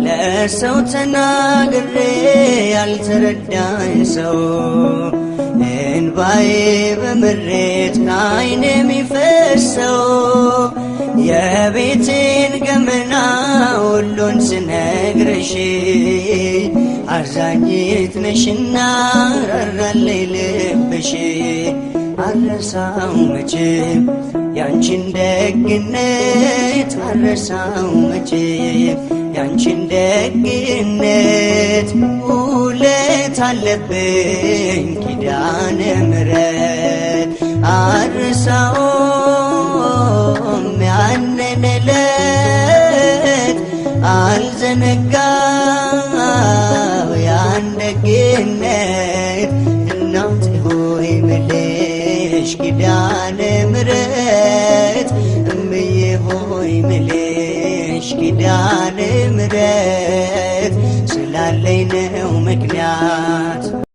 ለሰው ተናግሬ ያልተረዳኝ ሰው እንባዬ በምሬት ከዓይኔ የሚፈሰው የቤቴን ገመና ሁሉን ስነግርሽ አዛኝት ነሽና ራራልኝ ልብሽ አልረሳው መቼም ያንቺን ደግነት አልረሳው መቼም ያንቺን ደግነት ውለት አለብኝ ኪዳነ ምሕረት አልረሳውም ያንን ዕለት አልዘነጋው ያን ደግነት እናቴ ሆይ ምልሽ ኪዳነ ምሕረት እምዬ ሆይ ምልሽ ኪዳነ ምሕረት ስላለኝ ነው ምክንያት